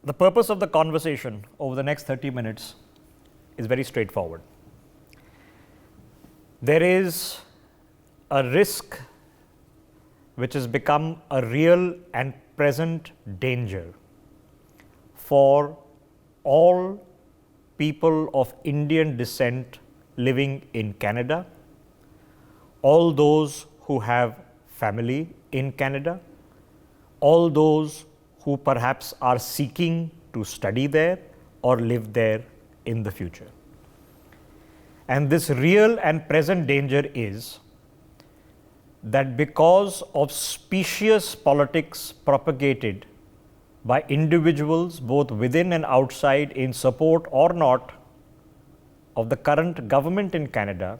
The purpose of the conversation over the next 30 minutes is very straightforward. There is a risk which has become a real and present danger for all people of Indian descent living in Canada, all those who have family in Canada, all those who perhaps are seeking to study there or live there in the future. And this real and present danger is that because of specious politics propagated by individuals both within and outside in support or not of the current government in Canada,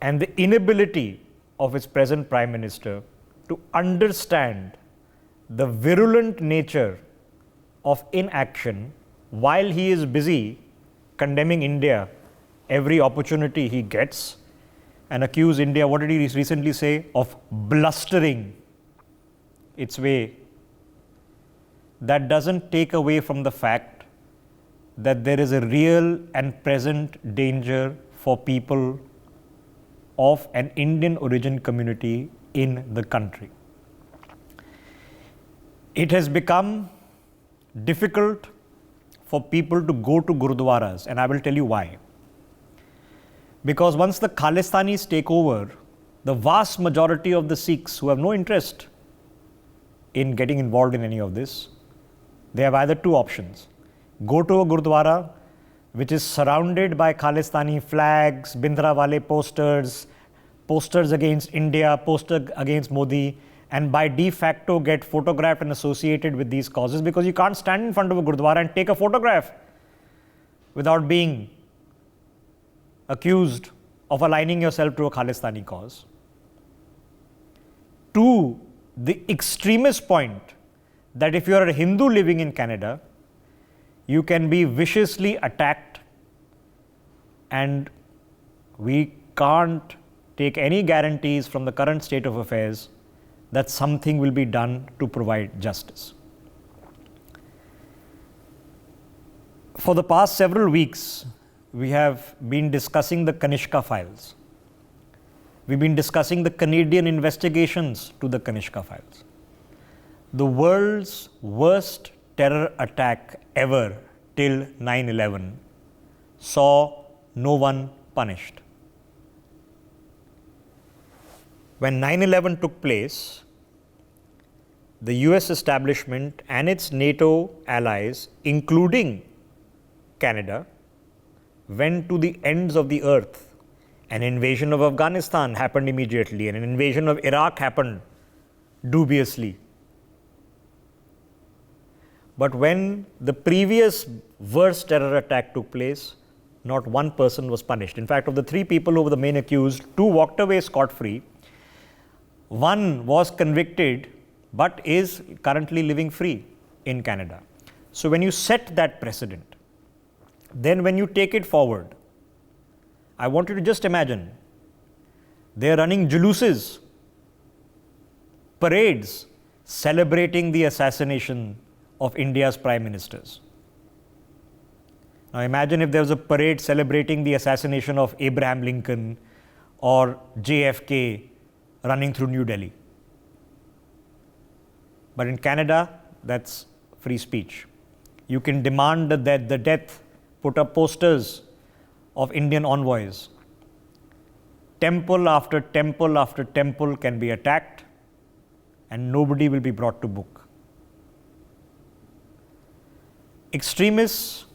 and the inability of its present Prime Minister to understand the virulent nature of inaction while he is busy condemning India every opportunity he gets and accuse India, what did he recently say, of blustering its way. That doesn't take away from the fact that there is a real and present danger for people of an Indian origin community in the country. It has become difficult for people to go to Gurudwaras, and I will tell you why. Because once the Khalistanis take over, the vast majority of the Sikhs who have no interest in getting involved in any of this, they have either two options. Go to a Gurudwara which is surrounded by Khalistani flags, Bindrawale posters, posters against India, posters against Modi, and by de facto get photographed and associated with these causes, because you can't stand in front of a Gurudwara and take a photograph without being accused of aligning yourself to a Khalistani cause. To the extremist point that if you are a Hindu living in Canada, you can be viciously attacked, and we can't take any guarantees from the current state of affairs that something will be done to provide justice. For the past several weeks, we have been discussing the Kanishka Files. We've been discussing the Canadian investigations to the Kanishka Files. The world's worst terror attack ever till 9/11 saw no one punished. When 9/11 took place, the US establishment and its NATO allies, including Canada, went to the ends of the earth. An invasion of Afghanistan happened immediately, and an invasion of Iraq happened dubiously. But when the previous worst terror attack took place, not one person was punished. In fact, of the three people who were the main accused, two walked away scot-free. One was convicted but is currently living free in Canada. So when you set that precedent, then when you take it forward, I want you to just imagine they're running juluses, parades celebrating the assassination of India's prime ministers. Now imagine if there was a parade celebrating the assassination of Abraham Lincoln or JFK running through New Delhi. But in Canada, that's free speech. You can demand the death, put up posters of Indian envoys. Temple after temple after temple can be attacked, and nobody will be brought to book. Extremists,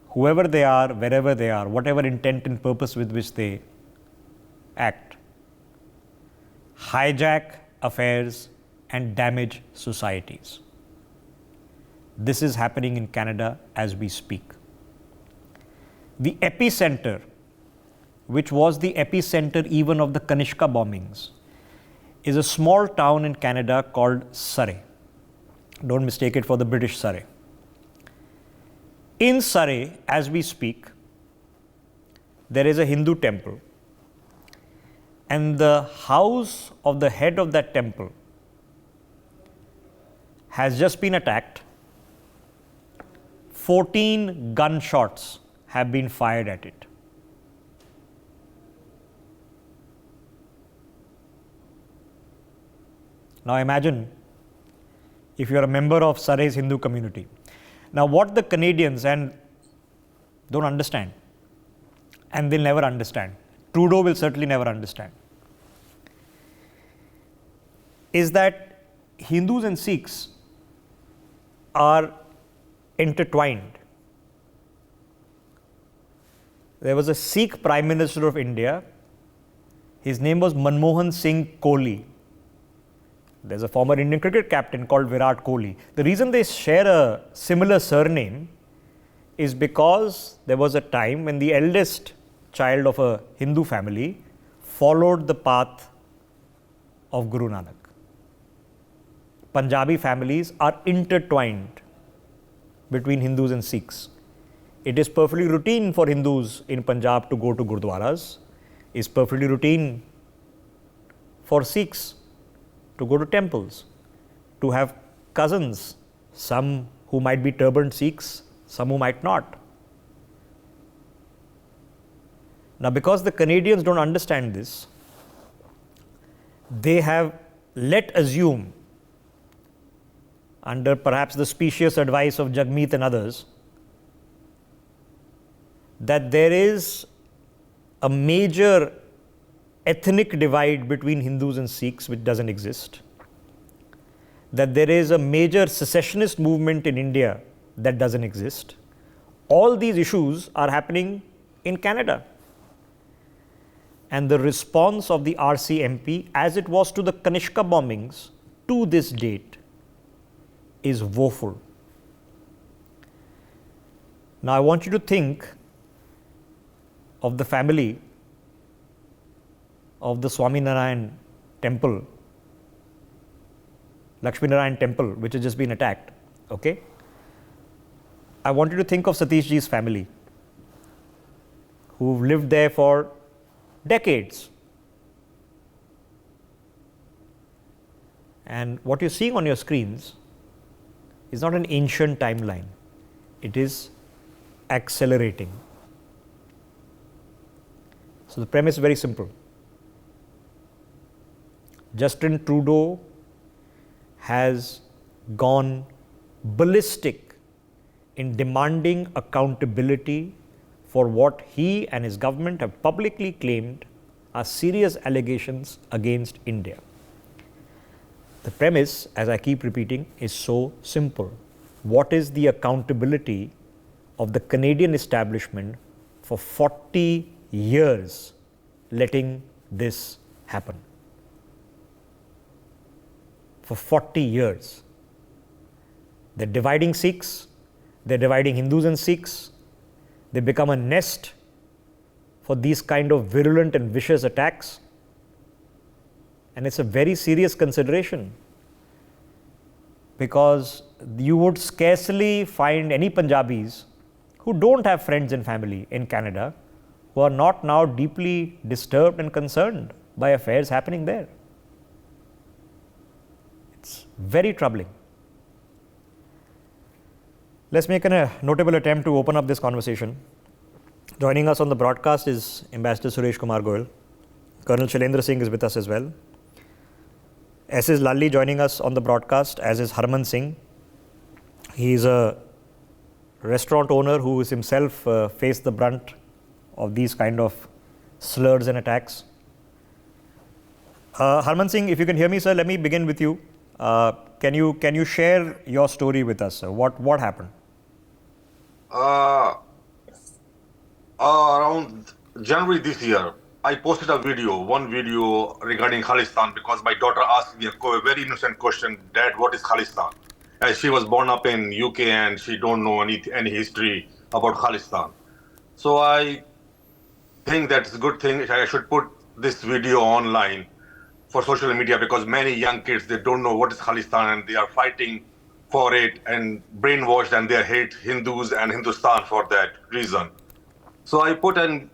whoever they are, wherever they are, whatever intent and purpose with which they act, hijack affairs and damage societies. This is happening in Canada as we speak. The epicenter, which was the epicenter even of the Kanishka bombings, is a small town in Canada called Surrey. Don't mistake it for the British Surrey. In Surrey, as we speak, there is a Hindu temple, and the house of the head of that temple has just been attacked 14 gunshots have been fired at it. Now imagine if you are a member of Surrey's Hindu community. Now what the Canadians don't understand, and they'll never understand, Trudeau will certainly never understand, is that Hindus and Sikhs are intertwined. There was a Sikh Prime Minister of India. His name was Harman Singh Kohli. There's a former Indian cricket captain called Virat Kohli. The reason they share a similar surname is because there was a time when the eldest child of a Hindu family followed the path of Guru Nanak. Punjabi families are intertwined between Hindus and Sikhs. It is perfectly routine for Hindus in Punjab to go to Gurdwaras. It's perfectly routine for Sikhs to go to temples, to have cousins, some who might be turbaned Sikhs, some who might not. Now, because the Canadians don't understand this, they have let assume, under perhaps the specious advice of Jagmeet and others, that there is a major ethnic divide between Hindus and Sikhs which doesn't exist, that there is a major secessionist movement in India that doesn't exist. All these issues are happening in Canada. And the response of the RCMP, as it was to the Kanishka bombings to this date, is woeful. Now I want you to think of the family of the Swaminarayan temple, Lakshmi Narayan temple, which has just been attacked. Okay? I want you to think of Satish ji's family, who've lived there for decades. And what you're seeing on your screens is not an ancient timeline. It is accelerating. So the premise is very simple. Justin Trudeau has gone ballistic in demanding accountability for what he and his government have publicly claimed are serious allegations against India. The premise, as I keep repeating, is so simple. What is the accountability of the Canadian establishment for 40 years letting this happen? For 40 years. They're dividing Sikhs, they're dividing Hindus and Sikhs, they become a nest for these kind of virulent and vicious attacks. And it's a very serious consideration, because you would scarcely find any Punjabis who don't have friends and family in Canada who are not now deeply disturbed and concerned by affairs happening there. It's very troubling. Let's make a notable attempt to open up this conversation. Joining us on the broadcast is Ambassador Suresh Kumar Goyal. Colonel Shailendra Singh is with us as well. S.S. Lalli joining us on the broadcast, as is Harman Singh. He is a restaurant owner who is himself faced the brunt of these kind of slurs and attacks. Harman Singh, if you can hear me, sir, let me begin with you. Can you share your story with us, sir? What happened? Around January this year, I posted one video regarding Khalistan, because my daughter asked me a very innocent question, Dad, what is Khalistan? As she was born up in UK and she don't know any history about Khalistan. So I think that's a good thing. I should put this video online for social media, because many young kids, they don't know what is Khalistan and they are fighting for it and brainwashed, and they hate Hindus and Hindustan for that reason. So I put an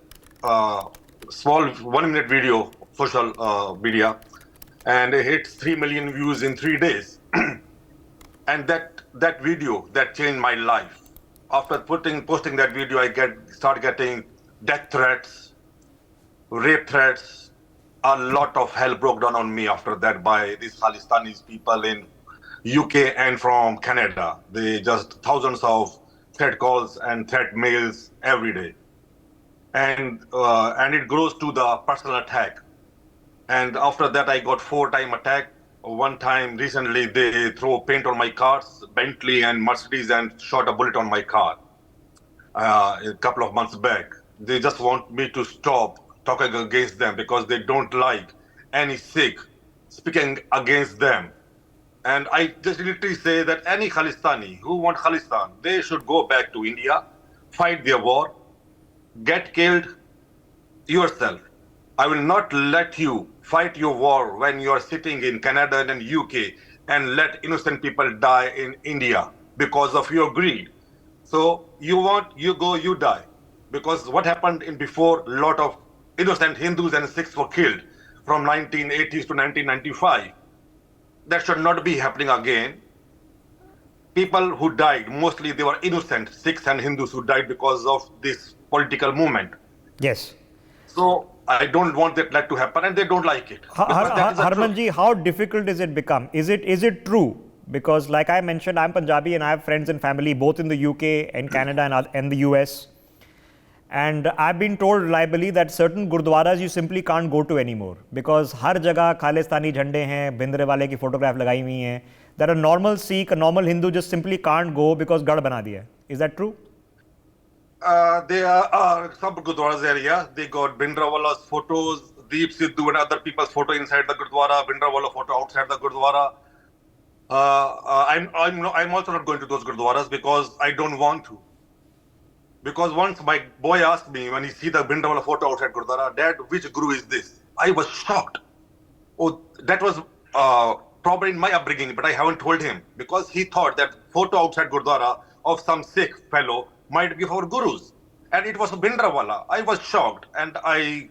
small 1-minute video, social media, and it hit 3 million views in 3 days. And that video, that changed my life. after posting that video, start getting death threats, rape threats. A lot of hell broke down on me after that by these Khalistani people in UK and from Canada. They just thousands of threat calls and threat mails every day, and it grows to the personal attack. And after that, I got 4-time attack. One time recently, they throw paint on my cars, Bentley and Mercedes, and shot a bullet on my car. A couple of months back, they just want me to stop talking against them because they don't like any Sikh speaking against them. And I just literally say that any Khalistani who want Khalistan, they should go back to India, fight their war, get killed yourself. I will not let you fight your war when you are sitting in Canada and UK and let innocent people die in India because of your greed. So you want, you go, you die. Because what happened in before, a lot of innocent Hindus and Sikhs were killed from 1980s to 1995. That should not be happening again. People who died, mostly they were innocent Sikhs and Hindus who died because of this political movement. Yes. So I don't want that to happen, and they don't like it. Harmanji, how difficult is it become? Is it true? Because like I mentioned, I'm Punjabi and I have friends and family both in the UK and Canada and the US. And I've been told reliably that certain gurdwaras you simply can't go to anymore because har jagah Khalistani jhande hain, bindre wale ki photograph lagayi hui hain. That a normal Sikh, a normal Hindu just simply can't go because gad bana diya. Is that true? There are some gurdwaras there, yeah. They got Bhindranwala's photos, Deep Sidhu and other people's photo inside the gurdwara, Bhindranwala photo outside the gurdwara. I'm also not going to those gurdwaras because I don't want to. Because once my boy asked me when he see the Bhindranwala photo outside gurdwara, Dad, which guru is this? I was shocked. Oh, that was probably in my upbringing, but I haven't told him because he thought that photo outside gurdwara of some Sikh fellow might be for gurus, and it was Bhindranwala. I was shocked, and I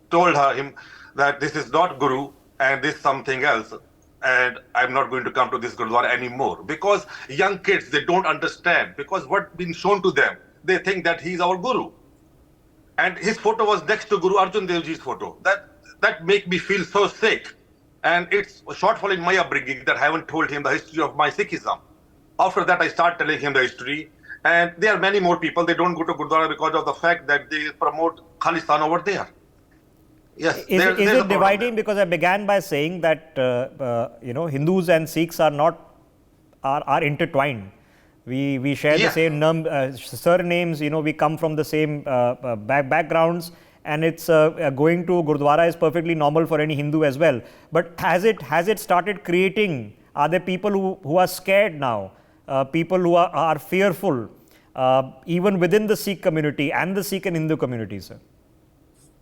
told him that this is not guru and this is something else, and I'm not going to come to this gurdwara anymore because young kids, they don't understand because what's been shown to them, they think that he's our guru, and his photo was next to Guru Arjan Dev Ji's photo. That make me feel so sick, and it's a shortfall in my upbringing that I haven't told him the history of my Sikhism. After that, I start telling him the history. And there are many more people, they don't go to Gurdwara because of the fact that they promote Khalistan over there. Yes. Is it dividing? Because I began by saying that Hindus and Sikhs are intertwined. We share the same surnames. We come from the same backgrounds, and it's going to Gurdwara is perfectly normal for any Hindu as well. But has it started creating? Are there people who are scared now? People who are fearful, even within the Sikh community and the Sikh and Hindu community, sir?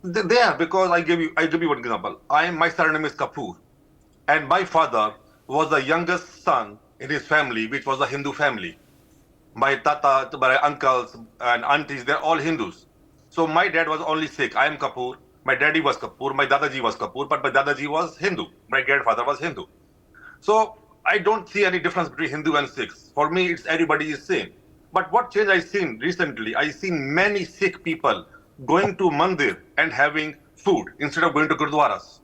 They are, because I give you one example. My surname is Kapoor, and my father was the youngest son in his family, which was a Hindu family. My tata, my uncles and aunties, they're all Hindus. So my dad was only Sikh. I am Kapoor. My daddy was Kapoor. My Dadaji was Kapoor, but my Dadaji was Hindu. My grandfather was Hindu. So I don't see any difference between Hindu and Sikhs. For me, it's everybody is same. But what change I've seen recently, I've seen many Sikh people going to mandir and having food instead of going to gurdwaras.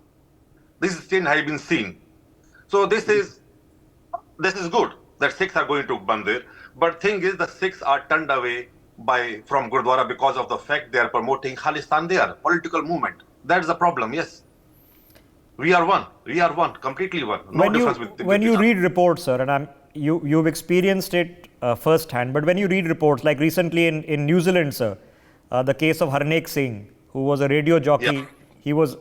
This is change I've been seeing. So this is good that Sikhs are going to mandir. But thing is, the Sikhs are turned away from gurdwara because of the fact they are promoting Khalistan there, political movement. That's the problem. Yes. We are one. We are one. Completely one. No difference with when you read reports, sir, and you've experienced it firsthand. But when you read reports, like recently in New Zealand, sir, the case of Harman Singh, who was a radio jockey, he was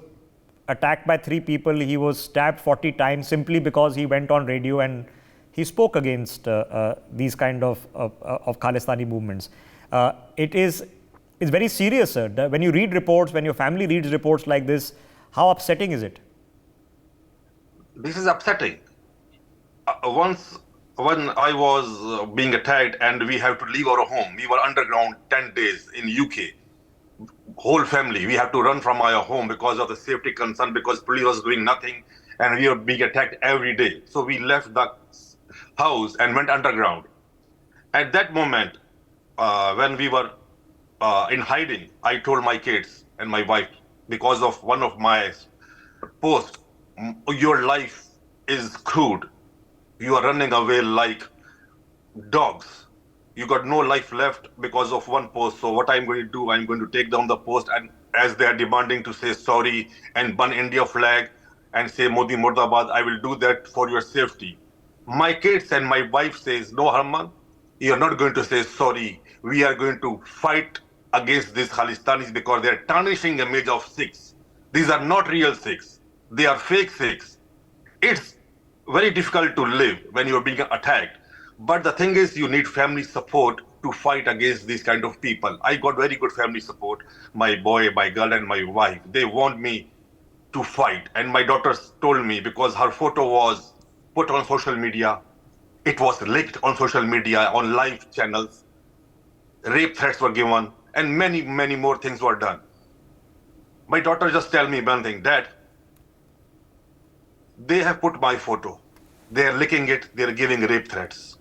attacked by 3 people. He was stabbed 40 times simply because he went on radio and he spoke against these kind of Khalistani movements. It's very serious, sir. When you read reports, when your family reads reports like this, how upsetting is it? This is upsetting. Once when I was being attacked and we have to leave our home, we were underground 10 days in UK. Whole family, we have to run from our home because of the safety concern, because police was doing nothing and we were being attacked every day. So we left the house and went underground. At that moment, when we were in hiding, I told my kids and my wife, because of one of my posts, your life is crude. You are running away like dogs. You got no life left because of one post. So what I'm going to do, I'm going to take down the post, and as they are demanding to say sorry and burn India flag and say Modi Murdabad, I will do that for your safety. My kids and my wife says, no, Harman, you're not going to say sorry. We are going to fight against these Khalistanis because they're tarnishing the image of Sikhs. These are not real Sikhs. They are fake Sikhs. It's very difficult to live when you're being attacked. But the thing is, you need family support to fight against these kind of people. I got very good family support. My boy, my girl, and my wife, they want me to fight. And my daughter told me, because her photo was put on social media, it was leaked on social media, on live channels, rape threats were given, and many, many more things were done. My daughter just tell me one thing, Dad, they have put my photo. They are licking it. They are giving rape threats.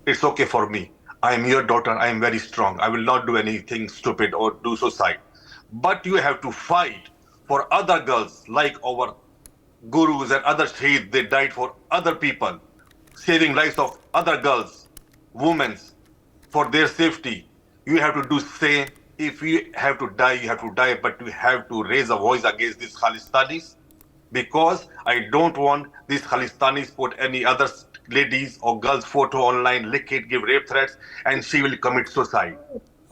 It's okay for me. I am your daughter. I am very strong. I will not do anything stupid or do suicide. But you have to fight for other girls like our gurus and other shahid. They died for other people, saving lives of other girls, women, for their safety. You have to do same. If you have to die, you have to die. But you have to raise a voice against these Khalistanis, because I don't want these Khalistanis put any other ladies or girls photo online, lick it, give rape threats, and she will commit suicide.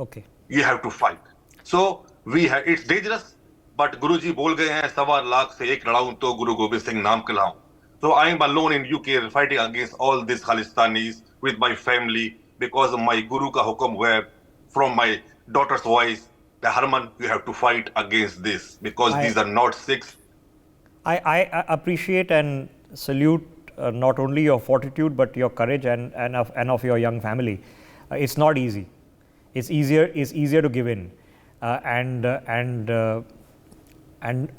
Okay. You have to fight. So it's dangerous, but Guruji बोल गए हैं 1.25 से एक लड़ाऊं तो गुरु गोबिंद सिंह नाम कहलाऊं. So I am alone in UK fighting against all these Khalistanis with my family, because my Guru ka hukum were from my daughter's voice, the Harman, you have to fight against this, because these are not Sikhs. I appreciate and salute not only your fortitude but your courage and of your young family. It's not easy. It's easier to give in and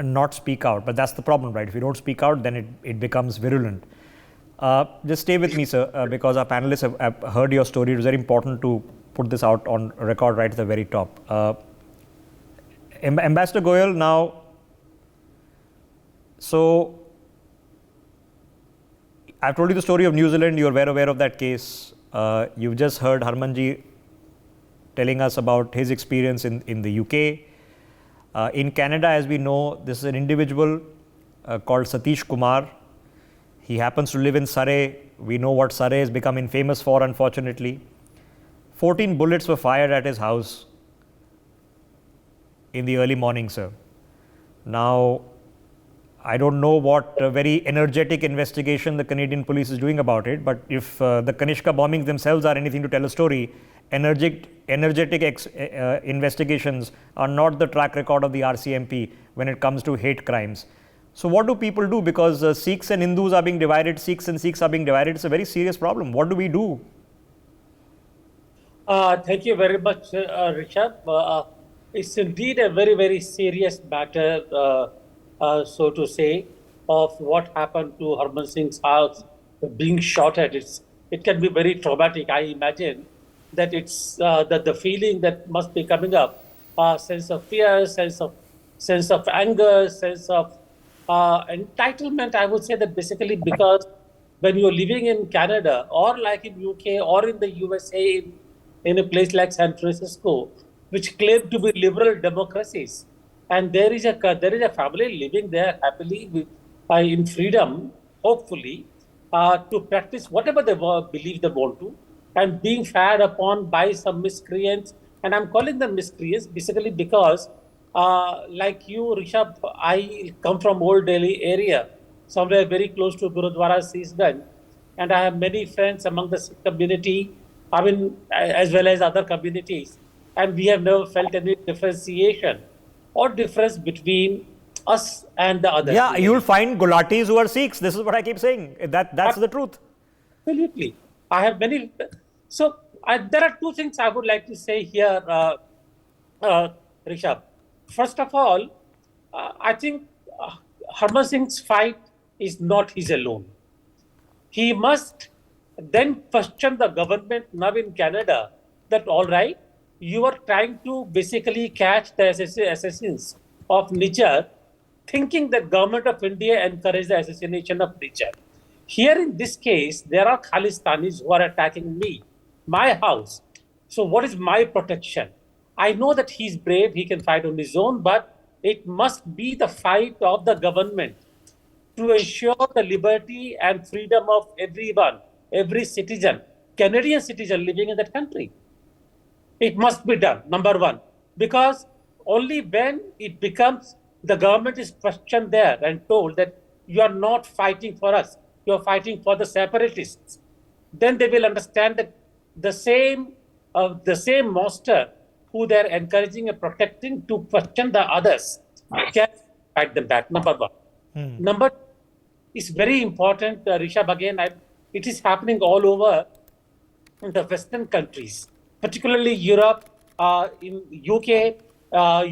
not speak out. But that's the problem, right? If you don't speak out, then it becomes virulent. Just stay with me, sir, because our panelists have heard your story. It was very important to put this out on record right at the very top. Ambassador Goyal, now. So, I've told you the story of New Zealand. You're very aware of that case. You've just heard Harmanji telling us about his experience in the UK. In Canada, as we know, this is an individual called Satish Kumar. He happens to live in Surrey. We know what Surrey has become infamous for, unfortunately. 14 bullets were fired at his house in the early morning, sir. Now, I don't know what very energetic investigation the Canadian police is doing about it, but if the Kanishka bombings themselves are anything to tell a story, energetic investigations are not the track record of the RCMP when it comes to hate crimes. So what do people do? Because Sikhs and Hindus are being divided, Sikhs and Sikhs are being divided. It's a very serious problem. What do we do? Thank you very much, Rishabh. It's indeed a very, very serious matter, so to say, of what happened to Harman Singh's house being shot at. It can be very traumatic. I imagine that it's that the feeling that must be coming up, sense of fear, sense of anger, sense of entitlement. I would say that basically because when you're living in Canada or like in UK or in the USA, in a place like San Francisco, which claim to be liberal democracies, and there is a family living there happily in freedom, hopefully, to practice whatever they believe they want to, and being fired upon by some miscreants. And I'm calling them miscreants basically because, like you, Rishabh, I come from Old Delhi area, somewhere very close to Gurudwara Sisganj, and I have many friends among the Sikh community, I mean, as well as other communities, and we have never felt any differentiation or difference between us and the others. Yeah, you'll find Gulatis who are Sikhs. This is what I keep saying. That's the truth. Absolutely. I have many. So there are two things I would like to say here, Rishabh. First of all, I think Harman Singh's fight is not his alone. He must then question the government now in Canada that, all right, you are trying to basically catch the assassins of Nijar, thinking that government of India encouraged the assassination of Nijar. Here in this case, there are Khalistanis who are attacking me, my house. So what is my protection? I know that he's brave, he can fight on his own, but it must be the fight of the government to ensure the liberty and freedom of everyone, every citizen, Canadian citizen living in that country. It must be done, number one, because only when it becomes the government is questioned there and told that you are not fighting for us, you are fighting for the separatists, then they will understand that the same monster who they are encouraging and protecting to question the others can fight them back. Number one. Number two, is very important, Rishabh. Again, it is happening all over in the Western countries, particularly Europe, in UK,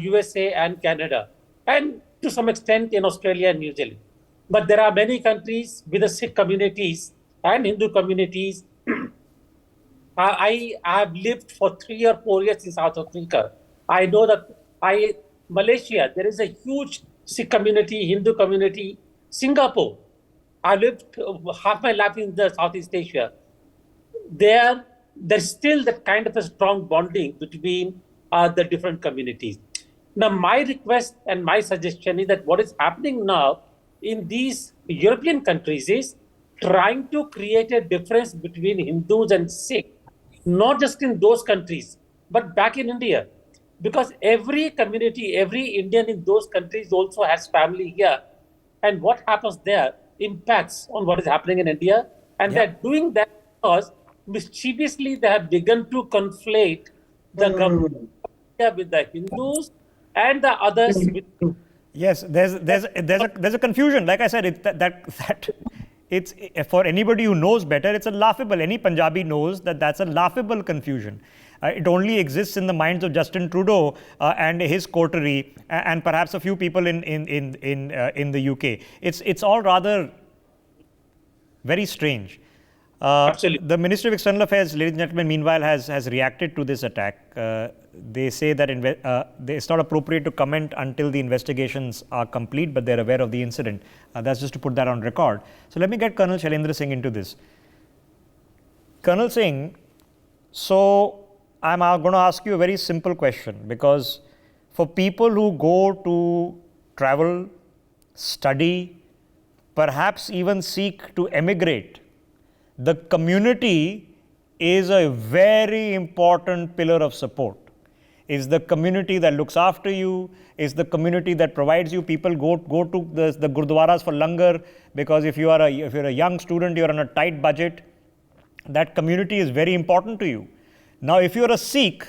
USA, and Canada, and to some extent in Australia and New Zealand. But there are many countries with the Sikh communities and Hindu communities. I have lived for 3 or 4 years in South Africa. I know that Malaysia, there is a huge Sikh community, Hindu community. Singapore, I lived half my life in the Southeast Asia. There's still that kind of a strong bonding between the different communities. Now, my request and my suggestion is that what is happening now in these European countries is trying to create a difference between Hindus and Sikh, not just in those countries, but back in India. Because every community, every Indian in those countries also has family here. And what happens there impacts on what is happening in India. And they're doing that because mischievously they have begun to conflate the government with the Hindus and the others with. Yes, there's a confusion. Like I said, that it's for anybody who knows better. It's a laughable. Any Punjabi knows that that's a laughable confusion. It only exists in the minds of Justin Trudeau and his coterie, and perhaps a few people in the UK. It's all rather very strange. Absolutely. The Ministry of External Affairs, ladies and gentlemen, meanwhile has reacted to this attack. They say that it's not appropriate to comment until the investigations are complete, but they're aware of the incident. That's just to put that on record. So let me get Colonel Shailendra Singh into this. Colonel Singh, so I'm going to ask you a very simple question, because for people who go to travel, study, perhaps even seek to emigrate, the community is a very important pillar of support. Is the community that looks after you, is the community that provides you. People go to the gurdwaras for langar, because if you're a young student, you're on a tight budget. That community is very important to you. Now, if you're a Sikh,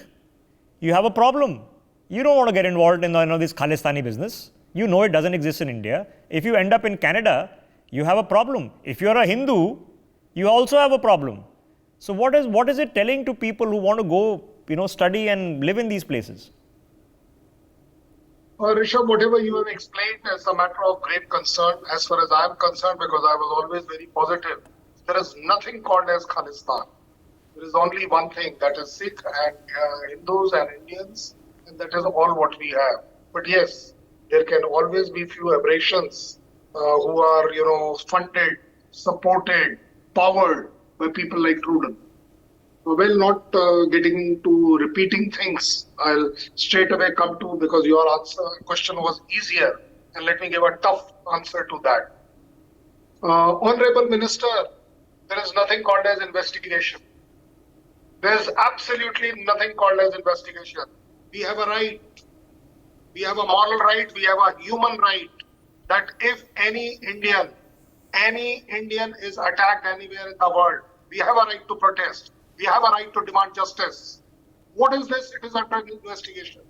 you have a problem. You don't want to get involved in this Khalistani business. You know it doesn't exist in India. If you end up in Canada, you have a problem. If you're a Hindu, you also have a problem. So what is it telling to people who want to go, study and live in these places? Rishabh, whatever you have explained is a matter of great concern as far as I am concerned, because I was always very positive. There is nothing called as Khalistan. There is only one thing, that is Sikh and Hindus and Indians, and that is all what we have. But yes, there can always be few aberrations who are, funded, supported, powered by people like Trudeau. Well, not getting to repeating things, I'll straight away come to, because your question was easier, and let me give a tough answer to that. Honorable Minister, there is nothing called as investigation. There's absolutely nothing called as investigation. We have a right, we have a moral right, we have a human right, that if any Indian is attacked anywhere in the world, we have a right to protest. We have a right to demand justice. What is this? It is under investigation.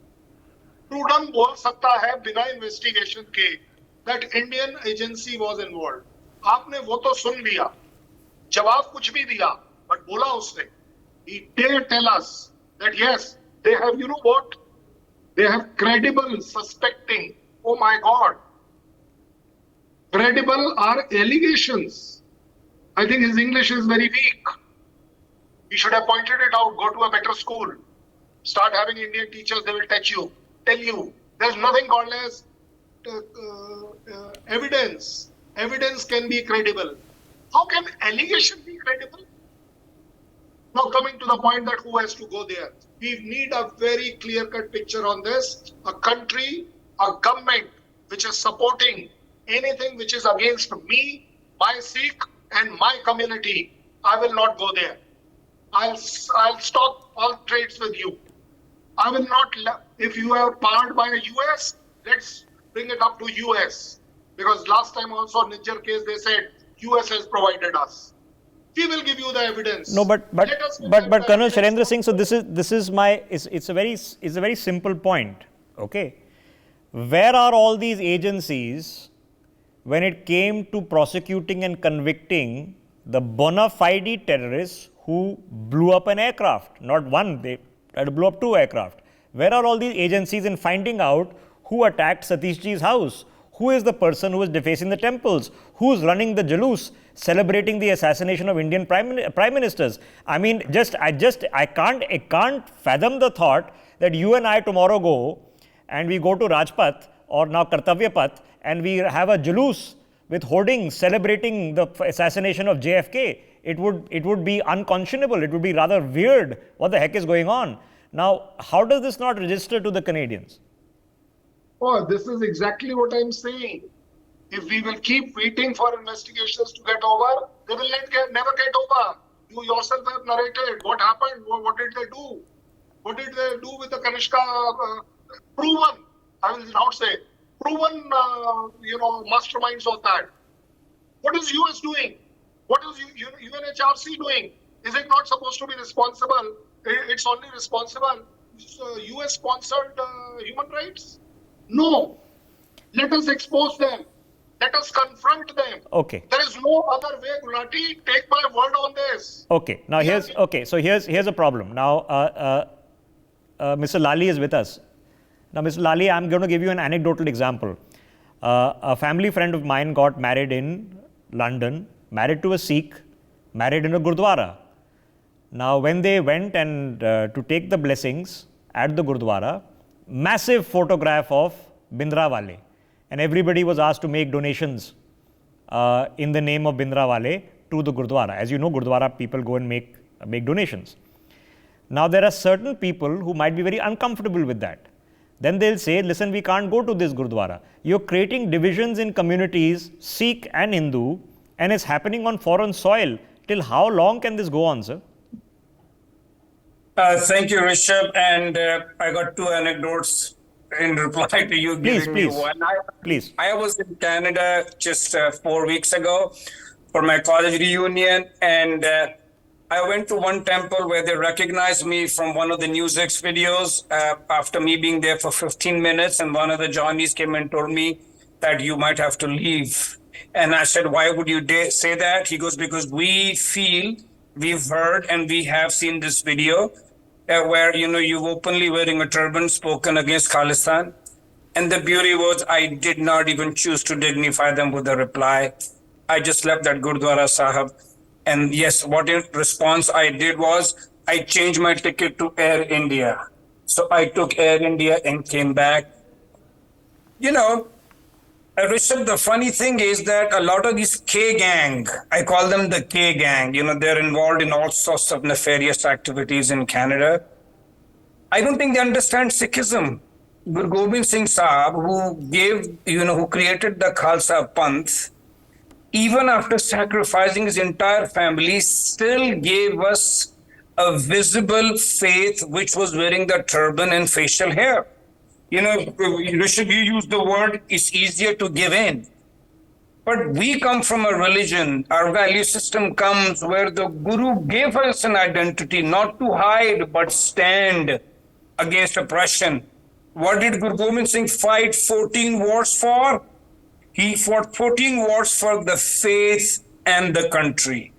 Trudeau बोल सकता है बिना investigation के that Indian agency was involved. आपने वो तो सुन लिया, जवाब कुछ भी दिया, but बोला उसने. He dare tell us that yes, they have, what? They have credible suspecting. Oh my God. Credible are allegations. I think his English is very weak. He should have pointed it out, go to a better school. Start having Indian teachers, they will tell you. There's nothing called as evidence. Evidence can be credible. How can allegation be credible? Now coming to the point that who has to go there. We need a very clear-cut picture on this. A country, a government which is supporting anything which is against me, my Sikh and my community, I will not go there. I'll stop all trades with you. I will not, if you are powered by the US, let's bring it up to US. Because last time also in Niger case, they said US has provided us. We will give you the evidence. No, but Colonel Shailendra Singh, so this is my, it's a very simple point, okay? Where are all these agencies when it came to prosecuting and convicting the bona fide terrorists who blew up an aircraft? Not one, they tried to blow up 2 aircraft. Where are all these agencies in finding out who attacked Satish ji's house? Who is the person who is defacing the temples? Who is running the jalous, celebrating the assassination of Indian prime ministers? I mean, I can't fathom the thought that you and I tomorrow go and we go to Rajpath or now Kartavya Path and we have a jalous with hoardings celebrating the assassination of JFK. It would be unconscionable. It would be rather weird. What the heck is going on? Now, how does this not register to the Canadians? Oh, this is exactly what I'm saying. If we will keep waiting for investigations to get over, they will never get over. You yourself have narrated what happened. What did they do? What did they do with the Kanishka proven? I will not say proven. Masterminds of that. What is US doing? What is UNHRC doing? Is it not supposed to be responsible? It's only responsible US-sponsored human rights? No. Let us expose them. Let us confront them. Okay. There is no other way, Gulati. Take my word on this. Okay. Now here's a problem. Now Mr. Lali is with us. Now Mr. Lali, I'm going to give you an anecdotal example. A family friend of mine got married in London, married to a Sikh, married in a Gurdwara. Now when they went and to take the blessings at the Gurdwara, massive photograph of Bhindranwale, and everybody was asked to make donations in the name of Bhindranwale to the Gurdwara. As you know, Gurdwara people go and make donations. Now there are certain people who might be very uncomfortable with that. Then they'll say, listen, we can't go to this Gurdwara. You're creating divisions in communities, Sikh and Hindu, and it's happening on foreign soil. Till how long can this go on, sir? Thank you, Rishabh. And I got 2 anecdotes in reply to you giving me one. Please. I was in Canada just 4 weeks ago for my college reunion, and I went to one temple where they recognized me from one of the NewsX videos after me being there for 15 minutes, and one of the Johnnies came and told me that you might have to leave. And I said, why would you say that? He goes, because we feel, we've heard, and we have seen this video where, you've openly wearing a turban spoken against Khalistan. And the beauty was I did not even choose to dignify them with a reply. I just left that Gurdwara Sahib. And yes, what in response I did was I changed my ticket to Air India. So I took Air India and came back. Rishabh, the funny thing is that a lot of these K gang, I call them the K gang, they're involved in all sorts of nefarious activities in Canada. I don't think they understand Sikhism. Guru Gobind Singh Sahib, who created the Khalsa Panth, even after sacrificing his entire family, still gave us a visible faith which was wearing the turban and facial hair. Rishabh, you use the word, it's easier to give in. But we come from a religion, our value system comes where the Guru gave us an identity, not to hide, but stand against oppression. What did Guru Gobind Singh fight 14 wars for? He fought 14 wars for the faith and the country.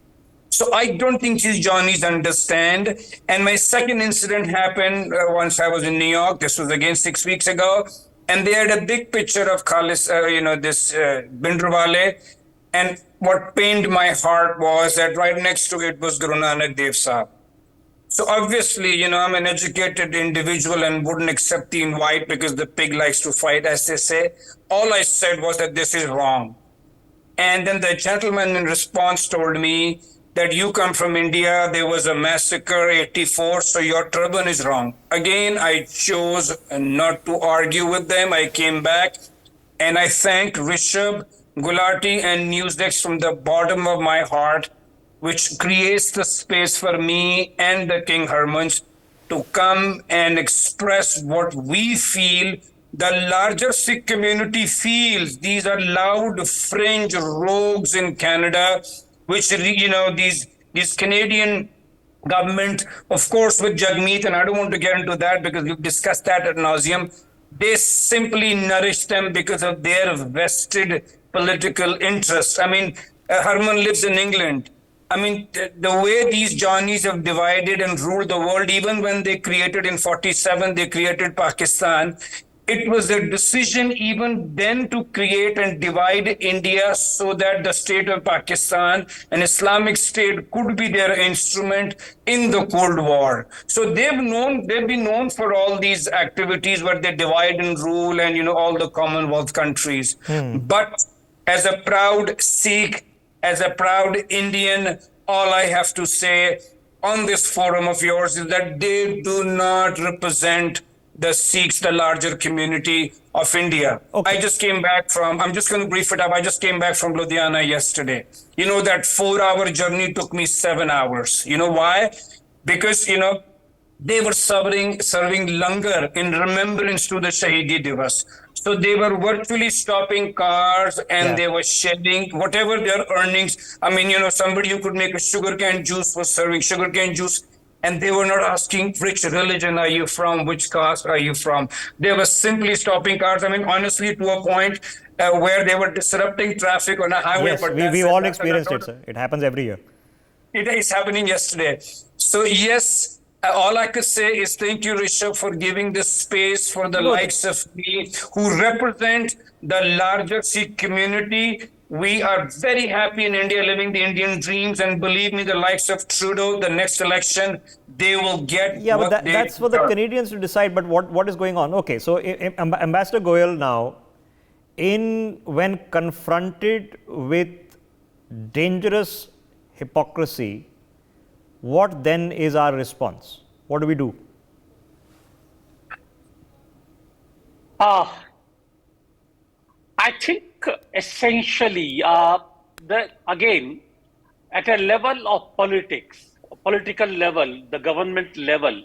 So I don't think these Johnnies understand. And my second incident happened once I was in New York. This was again 6 weeks ago. And they had a big picture of this Bhindranwale. And what pained my heart was that right next to it was Guru Nanak Dev Sahib. So obviously, I'm an educated individual and wouldn't accept the invite because the pig likes to fight, as they say. All I said was that this is wrong. And then the gentleman in response told me that you come from India, there was a massacre, 84, so your turban is wrong. Again, I chose not to argue with them. I came back and I thank Rishabh, Gulati, and NewsX from the bottom of my heart, which creates the space for me and the King Hermans to come and express what we feel the larger Sikh community feels. These are loud fringe rogues in Canada, which these Canadian government, of course, with Jagmeet, and I don't want to get into that because we've discussed that ad nauseum. They simply nourish them because of their vested political interests. I mean, Harman lives in England. I mean, the way these Johnnies have divided and ruled the world, even when they created in 47, they created Pakistan. It was a decision even then to create and divide India so that the state of Pakistan, an Islamic state, could be their instrument in the Cold War. So they've been known for all these activities where they divide and rule and, all the Commonwealth countries. But as a proud Sikh, as a proud Indian, all I have to say on this forum of yours is that they do not represent the Sikhs, the larger community of India. Okay. I just came back I'm just going to brief it up. I just came back from Ludhiana yesterday. That 4-hour journey took me 7 hours. You know why? Because, they were serving langar in remembrance to the Shahidi Divas. So they were virtually stopping cars and they were shedding whatever their earnings. I mean, somebody who could make a sugarcane juice was serving sugarcane juice. And they were not asking which religion are you from, which caste are you from. They were simply stopping cars. I mean, honestly, to a point where they were disrupting traffic on a highway. Yes, but we all experienced it, sir. It happens every year. It is happening yesterday. So yes, all I could say is thank you, Rishabh, for giving this space for the likes of me who represent the larger Sikh community. We are very happy in India, living the Indian dreams, and believe me, the likes of Trudeau, the next election, they will get what but that's for the Canadians to decide. But what is going on? Okay, so Ambassador Goyal now, when confronted with dangerous hypocrisy, what then is our response? What do we do? I think essentially, again, at a level of political level, the government level,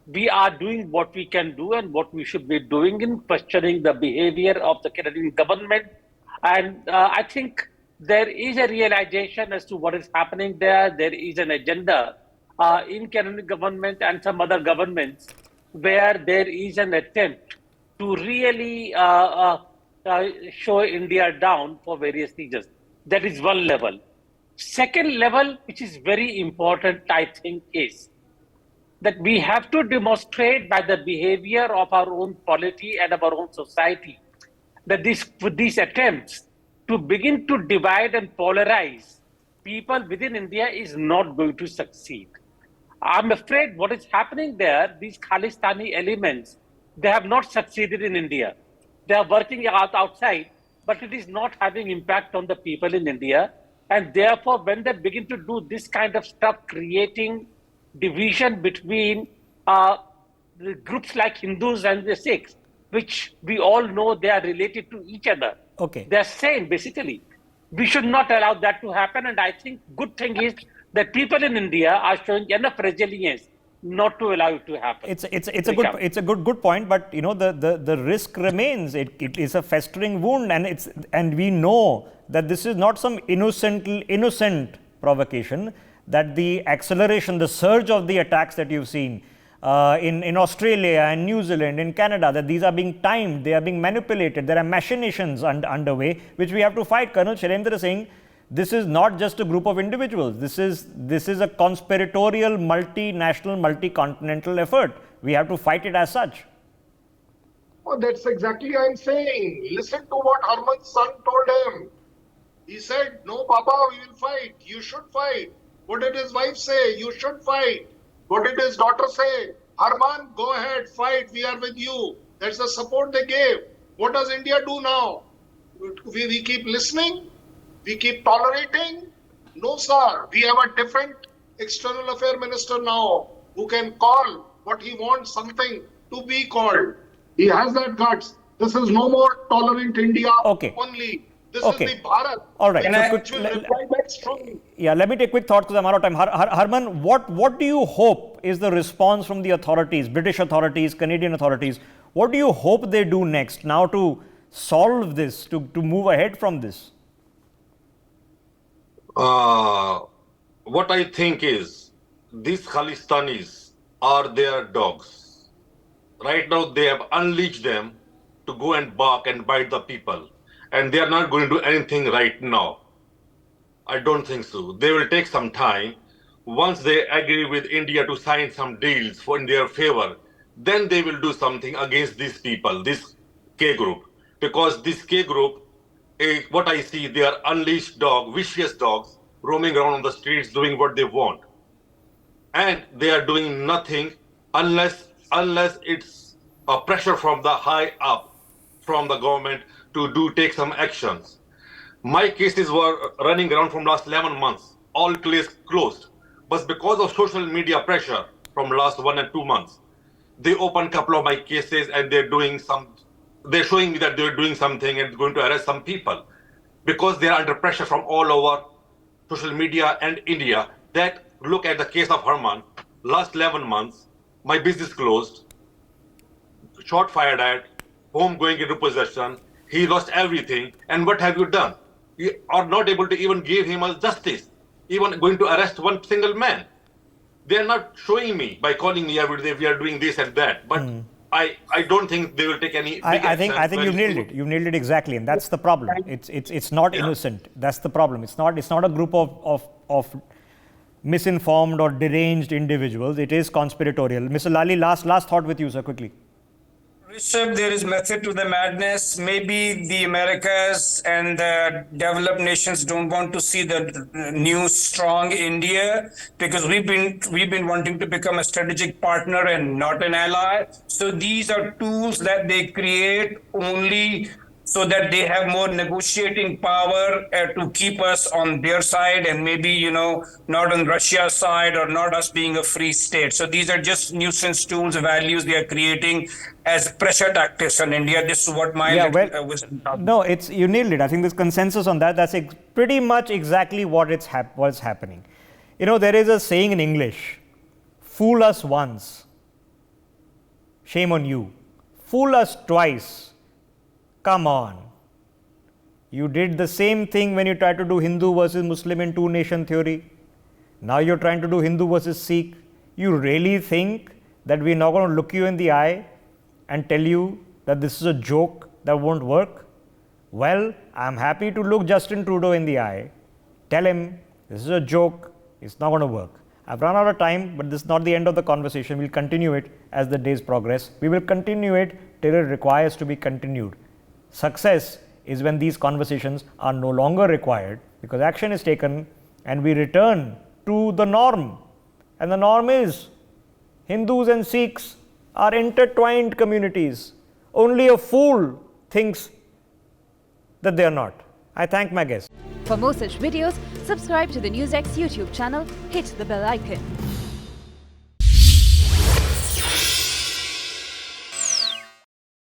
we are doing what we can do and what we should be doing in questioning the behavior of the Canadian government. And I think there is a realization as to what is happening there. There is an agenda in Canadian government and some other governments where there is an attempt to really show India down for various reasons. That is one level. Second level, which is very important, I think, is that we have to demonstrate by the behavior of our own polity and of our own society that these attempts to begin to divide and polarize people within India is not going to succeed. I'm afraid what is happening there, these Khalistani elements, they have not succeeded in India. They are working outside, but it is not having impact on the people in India. And therefore, when they begin to do this kind of stuff, creating division between the groups like Hindus and the Sikhs, which we all know they are related to each other. Okay. They are same, basically. We should not allow that to happen. And I think good thing is that people in India are showing enough resilience not to allow it to happen. It's a good point, but the risk remains. It is a festering wound, and we know that this is not some innocent provocation. That the acceleration, the surge of the attacks that you've seen in Australia and New Zealand, in Canada, that these are being timed, they are being manipulated. There are machinations underway, which we have to fight. Colonel Shirendra is saying, this is not just a group of individuals. This is a conspiratorial, multinational, multi-continental effort. We have to fight it as such. Oh, that's exactly what I'm saying. Listen to what Harman's son told him. He said, no, Baba, we will fight. You should fight. What did his wife say? You should fight. What did his daughter say? Harman, go ahead, fight, we are with you. That's the support they gave. What does India do now? We keep listening? We keep tolerating? No, sir. We have a different external affair minister now who can call what he wants something to be called. He has that guts. This is no more tolerant India only. This is the Bharat. All right. Which will reply back strongly. Yeah, let me take quick thoughts because I'm out of time. Harman, what do you hope is the response from the authorities, British authorities, Canadian authorities? What do you hope they do next now to solve this, to move ahead from this? What I think is, these Khalistanis are their dogs. Right now, they have unleashed them to go and bark and bite the people. And they are not going to do anything right now. I don't think so. They will take some time. Once they agree with India to sign some deals in their favor, then they will do something against these people, this K group. Because this K group, what I see, they are unleashed dogs, vicious dogs, roaming around on the streets doing what they want. And they are doing nothing unless it's a pressure from the high up, from the government to take some actions. My cases were running around from last 11 months, all cases closed. But because of social media pressure from last 1 and 2 months, they opened a couple of my cases and they're showing me that they're doing something and going to arrest some people. Because they're under pressure from all over social media and India. That, look at the case of Harman, last 11 months, my business closed, shot fired at, home going into possession, he lost everything, and what have you done? You are not able to even give him a justice, even going to arrest one single man. They are not showing me by calling me every day, we are doing this and that, but I don't think they will take any big action. I think you nailed it. You nailed it exactly, and that's the problem. It's not innocent. That's the problem. It's not a group of misinformed or deranged individuals. It is conspiratorial. Mr. Lali, last thought with you, sir, quickly. Rishabh, there is method to the madness. Maybe the Americas and the developed nations don't want to see the new strong India because we've been wanting to become a strategic partner and not an ally. So these are tools that they create only so that they have more negotiating power to keep us on their side and maybe, not on Russia's side or not us being a free state. So these are just nuisance tools, values they are creating as pressure tactics on India. This is what my wisdom. No, you nailed it. I think there's consensus on that. That's pretty much exactly what's happening. There is a saying in English, fool us once, shame on you. Fool us twice. Come on. You did the same thing when you tried to do Hindu versus Muslim in two-nation theory. Now you're trying to do Hindu versus Sikh. You really think that we're not going to look you in the eye and tell you that this is a joke that won't work? Well, I'm happy to look Justin Trudeau in the eye, tell him this is a joke, it's not going to work. I've run out of time, but this is not the end of the conversation. We'll continue it as the days progress. We will continue it till it requires to be continued. Success is when these conversations are no longer required because action is taken and we return to the norm. And the norm is Hindus and Sikhs are intertwined communities. Only a fool thinks that they are not. I thank my guests. For more such videos, subscribe to the NewsX YouTube channel, hit the bell icon.